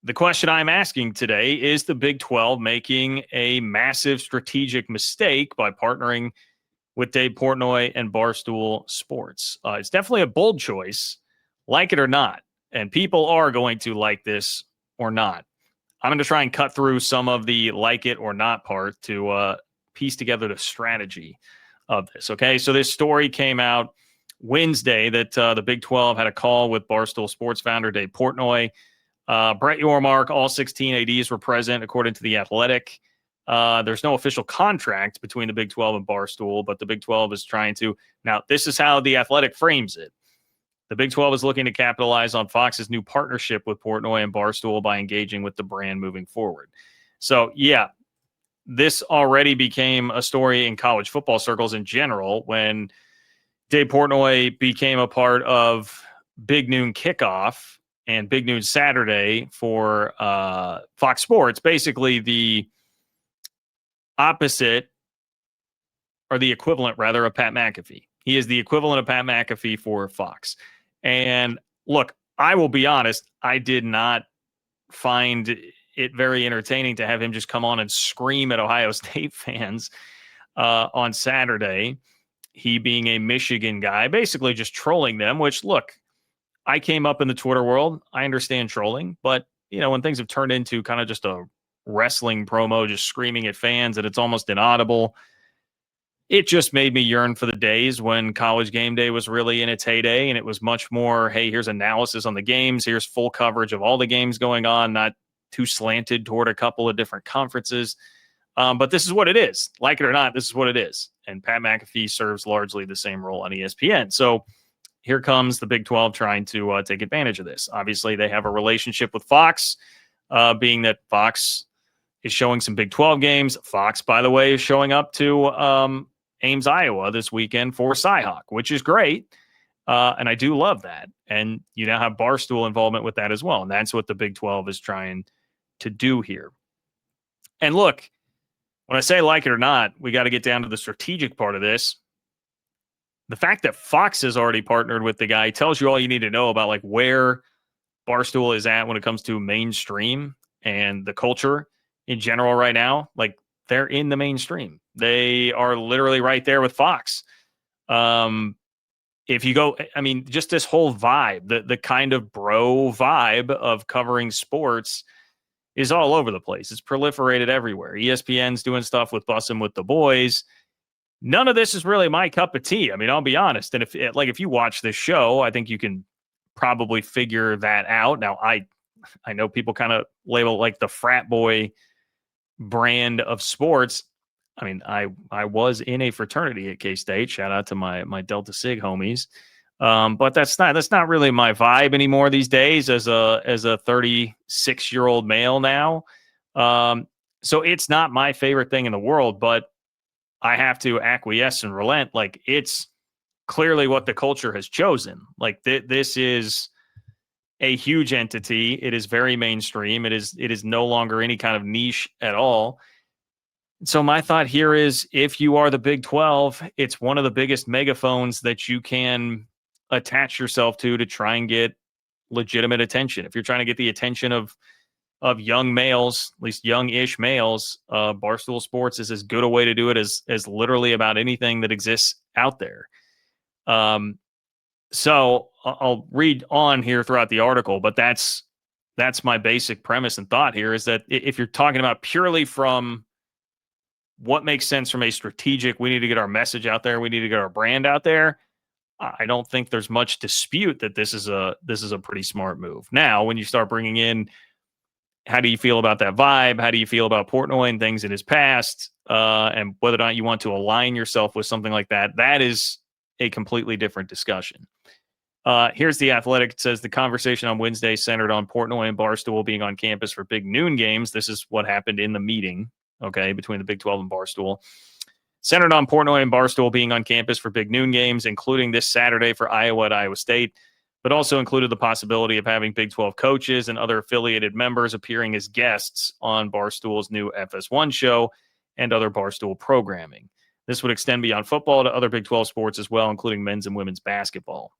the question I'm asking today is the Big 12 making a massive strategic mistake by partnering with Dave Portnoy and Barstool Sports? It's definitely a bold choice, like it or not. And people are going to like this or not. I'm going to try and cut through some of the like it or not part to piece together the strategy of this. Okay, so this story came out Wednesday that the Big 12 had a call with Barstool Sports founder Dave Portnoy. Brett Yormark, all 16 ADs were present, according to The Athletic. There's no official contract between the Big 12 and Barstool, but the Big 12 is trying to. Now, this is how The Athletic frames it. The Big 12 is looking to capitalize on Fox's new partnership with Portnoy and Barstool by engaging with the brand moving forward. So, yeah, this already became a story in college football circles in general when Dave Portnoy became a part of Big Noon Kickoff and Big Noon Saturday for Fox Sports. Basically, the opposite, or the equivalent, rather, of Pat McAfee. He is the equivalent of Pat McAfee for Fox. And look, I will be honest, I did not find it very entertaining to have him just come on and scream at Ohio State fans on Saturday. He being a Michigan guy, basically just trolling them, which, look, I came up in the Twitter world. I understand trolling, but, you know, when things have turned into kind of just a wrestling promo, just screaming at fans and it's almost inaudible, it just made me yearn for the days when College Game Day was really in its heyday, and it was much more, hey, here's analysis on the games, here's full coverage of all the games going on, not too slanted toward a couple of different conferences. But this is what it is. Like it or not, this is what it is. And Pat McAfee serves largely the same role on ESPN. So here comes the Big 12 trying to take advantage of this. Obviously, they have a relationship with Fox, being that Fox is showing some Big 12 games. Fox, by the way, is showing up to Ames, Iowa this weekend for Cyhawk, which is great. And I do love that. And you now have Barstool involvement with that as well. And that's what the Big 12 is trying to do here. And look, when I say like it or not, we got to get down to the strategic part of this. The fact that Fox has already partnered with the guy tells you all you need to know about like where Barstool is at when it comes to mainstream and the culture in general right now. Like, they're in the mainstream. They are literally right there with Fox. If you go, I mean, just this whole vibe, the kind of bro vibe of covering sports is all over the place. It's proliferated everywhere. ESPN's doing stuff with Bussin' with the Boys. None of this is really my cup of tea. I mean, I'll be honest. And if you watch this show, I think you can probably figure that out. Now, I know people kind of label like the frat boy brand of sports. I mean, I was in a fraternity at K-State. Shout out to my Delta Sig homies. But that's not really my vibe anymore these days as a 36-year-old male now. So it's not my favorite thing in the world, but I have to acquiesce and relent. Like, it's clearly what the culture has chosen. Like, this is a huge entity. It is very mainstream. It is no longer any kind of niche at all. So my thought here is, if you are the Big 12, it's one of the biggest megaphones that you can attach yourself to try and get legitimate attention. If you're trying to get the attention of young males, at least young-ish males, Barstool Sports is as good a way to do it as literally about anything that exists out there. So I'll read on here throughout the article, but that's my basic premise and thought here, is that if you're talking about purely from what makes sense from a strategic, we need to get our message out there, we need to get our brand out there, I don't think there's much dispute that this is a pretty smart move. Now, when you start bringing in, how do you feel about that vibe? How do you feel about Portnoy and things in his past? And whether or not you want to align yourself with something like that, that is a completely different discussion. Here's The Athletic. It says the conversation on Wednesday centered on Portnoy and Barstool being on campus for big noon games. This is what happened in the meeting, okay, between the Big 12 and Barstool. Centered on Portnoy and Barstool being on campus for big noon games, including this Saturday for Iowa at Iowa State, but also included the possibility of having Big 12 coaches and other affiliated members appearing as guests on Barstool's new FS1 show and other Barstool programming. This would extend beyond football to other Big 12 sports as well, including men's and women's basketball.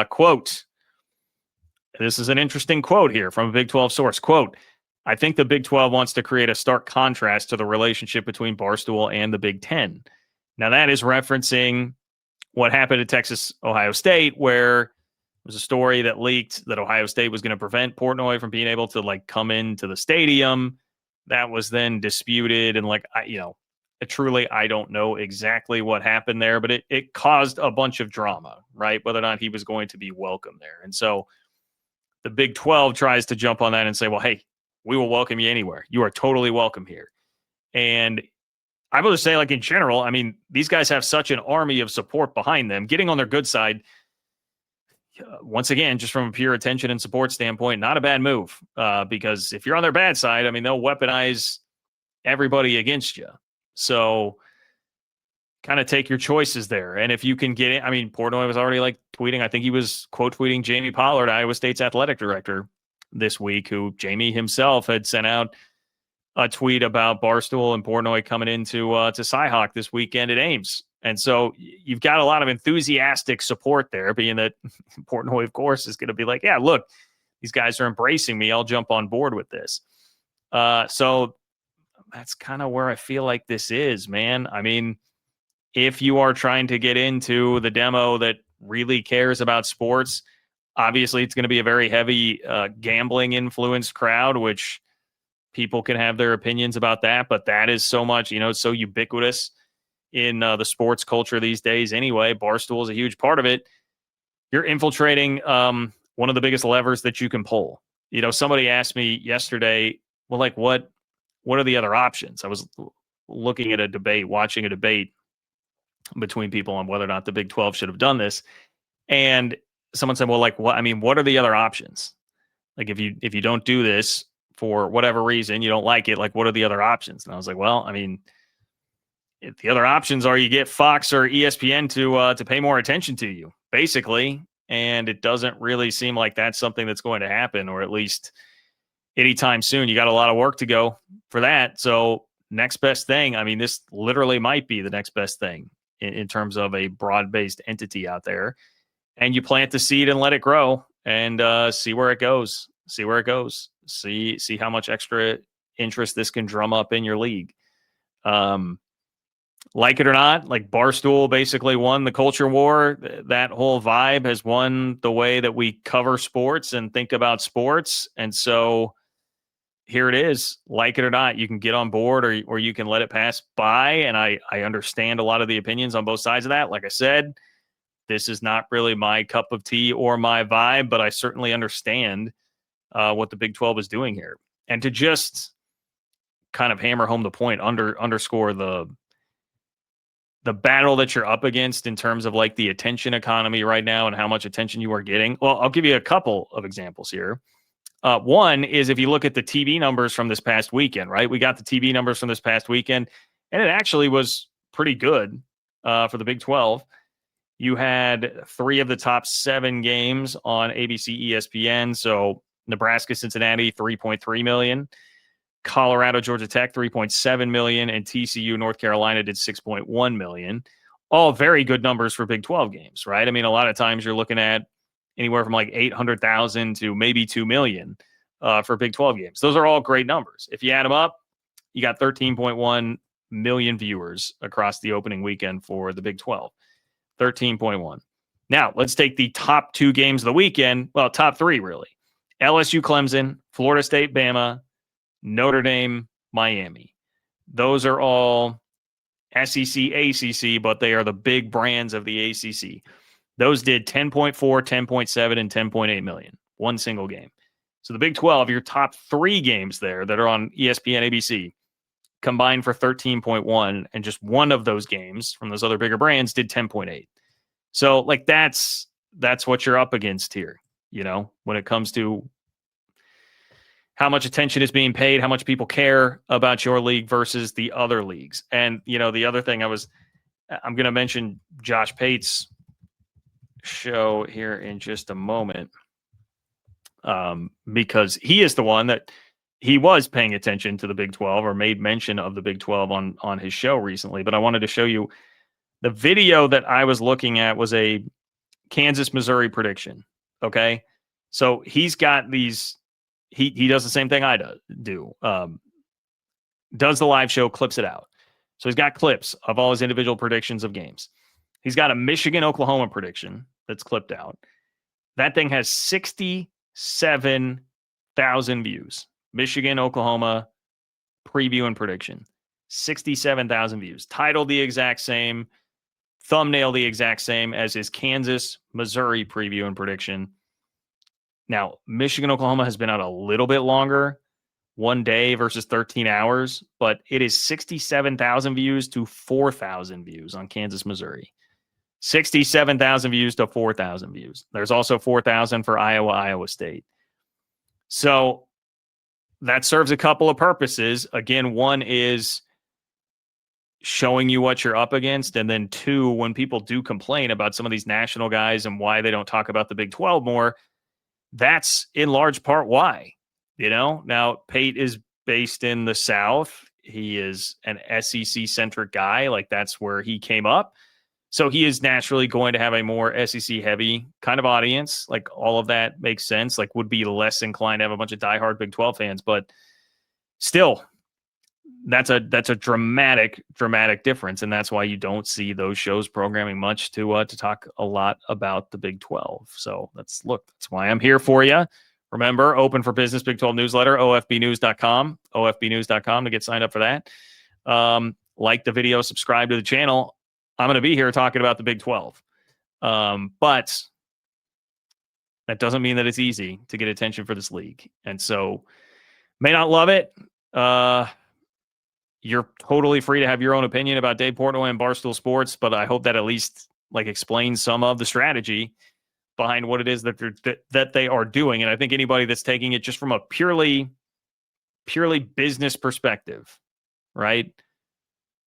Quote, This is an interesting quote here from a Big 12 source. Quote, I think the Big 12 wants to create a stark contrast to the relationship between Barstool and the Big 10. Now, that is referencing what happened at Texas Ohio State, where it was a story that leaked that Ohio State was going to prevent Portnoy from being able to like come into the stadium. That was then disputed. And like, truly, I don't know exactly what happened there, but it caused a bunch of drama, right? Whether or not he was going to be welcome there. And so the Big 12 tries to jump on that and say, well, hey, we will welcome you anywhere. You are totally welcome here. And I will just say, like, in general, I mean, these guys have such an army of support behind them. Getting on their good side, once again, just from a pure attention and support standpoint, not a bad move. Because if you're on their bad side, I mean, they'll weaponize everybody against you. So kind of take your choices there. And if you can get it, I mean, Portnoy was already like tweeting, I think he was quote tweeting Jamie Pollard, Iowa State's athletic director this week, who Jamie himself had sent out a tweet about Barstool and Portnoy coming into to Cyhawk this weekend at Ames. And so you've got a lot of enthusiastic support there, being that Portnoy, of course, is going to be like, yeah, look, these guys are embracing me. I'll jump on board with this. So that's kind of where I feel like this is, man. I mean, if you are trying to get into the demo that really cares about sports, obviously it's going to be a very heavy gambling influenced crowd, which people can have their opinions about that, but that is so much, it's so ubiquitous in the sports culture these days anyway. Barstool is a huge part of it. You're infiltrating one of the biggest levers that you can pull. Somebody asked me yesterday, well, like what are the other options? I was watching a debate between people on whether or not the Big 12 should have done this. And someone said, well, like, what are the other options? Like, if you don't do this for whatever reason, you don't like it, like, what are the other options? And I was like, well, I mean, the other options are you get Fox or ESPN to pay more attention to you, basically. And it doesn't really seem like that's something that's going to happen, or at least anytime soon. You got a lot of work to go for that. So next best thing, I mean, this literally might be the next best thing in terms of a broad-based entity out there. And you plant the seed and let it grow and see where it goes. See how much extra interest this can drum up in your league. Like it or not, like Barstool basically won the culture war. That whole vibe has won the way that we cover sports and think about sports. And so here it is. Like it or not, you can get on board or you can let it pass by. And I understand a lot of the opinions on both sides of that. Like I said, this is not really my cup of tea or my vibe, but I certainly understand what the Big 12 is doing here. And to just kind of hammer home the point, underscore the battle that you're up against in terms of like the attention economy right now and how much attention you are getting. Well, I'll give you a couple of examples here. One is if you look at the TV numbers from this past weekend, right? We got the TV numbers from this past weekend, and it actually was pretty good for the Big 12. You had 3 of the top 7 games on ABC ESPN. So Nebraska, Cincinnati, 3.3 million. Colorado, Georgia Tech, 3.7 million. And TCU, North Carolina did 6.1 million. All very good numbers for Big 12 games, right? I mean, a lot of times you're looking at anywhere from like 800,000 to maybe 2 million for Big 12 games. Those are all great numbers. If you add them up, you got 13.1 million viewers across the opening weekend for the Big 12. 13.1. Now, let's take the top 2 games of the weekend. Well, top 3, really. LSU, Clemson, Florida State, Bama, Notre Dame, Miami. Those are all SEC, ACC, but they are the big brands of the ACC. Those did 10.4, 10.7, and 10.8 million. One single game. So the Big 12, your top 3 games there that are on ESPN, ABC, combined for 13.1, and just one of those games from those other bigger brands did 10.8. So like that's what you're up against here, when it comes to how much attention is being paid, how much people care about your league versus the other leagues. And, the other thing I'm going to mention Josh Pate's show here in just a moment because he is the one that he was paying attention to the Big 12 or made mention of the Big 12 on his show recently. But I wanted to show you the video that I was looking at was a Kansas-Missouri prediction. Okay. So he's got these. He does the same thing I do. Does the live show, clips it out. So he's got clips of all his individual predictions of games. He's got a Michigan Oklahoma prediction that's clipped out. That thing has 67,000 views. Michigan Oklahoma preview and prediction. 67,000 views. Title the exact same, thumbnail the exact same as his Kansas Missouri preview and prediction. Now, Michigan Oklahoma has been out a little bit longer, 1 day versus 13 hours, but it is 67,000 views to 4,000 views on Kansas Missouri. 67,000 views to 4,000 views. There's also 4,000 for Iowa State. So that serves a couple of purposes. Again, one is showing you what you're up against. And then two, when people do complain about some of these national guys and why they don't talk about the Big 12 more, that's in large part why. Now Pate is based in the South. He is an SEC centric guy. Like, that's where he came up. So he is naturally going to have a more SEC heavy kind of audience. Like, all of that makes sense. Like, would be less inclined to have a bunch of diehard Big 12 fans, but still, that's a dramatic difference. And that's why you don't see those shows programming much to talk a lot about the Big 12. So that's why I'm here for you. Remember, open for business Big 12 newsletter, ofbnews.com, ofbnews.com to get signed up for that. Like the video, subscribe to the channel. I'm going to be here talking about the Big 12. But that doesn't mean that it's easy to get attention for this league. And so, may not love it. You're totally free to have your own opinion about Dave Portnoy and Barstool Sports, but I hope that at least explains some of the strategy behind what it is that they are doing. And I think anybody that's taking it just from a purely business perspective, right?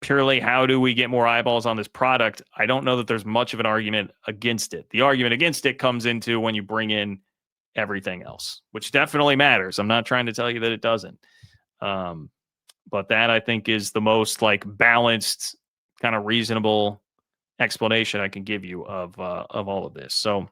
Purely, how do we get more eyeballs on this product? I don't know that there's much of an argument against it. The argument against it comes into when you bring in everything else, which definitely matters. I'm not trying to tell you that it doesn't. But that, I think, is the most balanced, kind of reasonable explanation I can give you of all of this. So